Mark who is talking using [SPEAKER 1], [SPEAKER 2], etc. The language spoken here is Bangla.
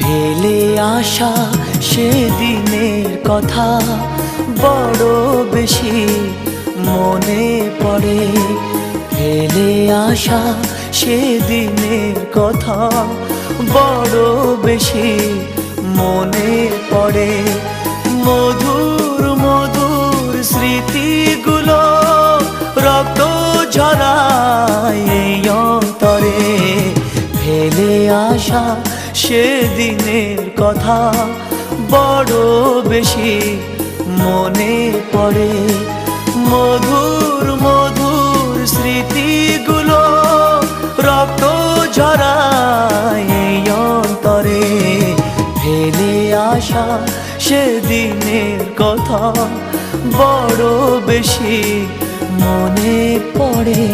[SPEAKER 1] ফেলে আসা সেদিনের কথা বড় বেশি মনে পড়ে। ফেলে আসা সেদিনের কথা বড় বেশি মনে পড়ে। মধুর মধুর স্মৃতিগুলো রক্ত ঝরায় এই অন্তরে। ফেলে আসা সেদিনের কথা বড় বেশি মনে পড়ে। মধুর মধুর স্মৃতিগুলো রক্ত ঝরায় এই অন্তরে। ফেলে আসা সেদিনের কথা বড় বেশি মনে পড়ে।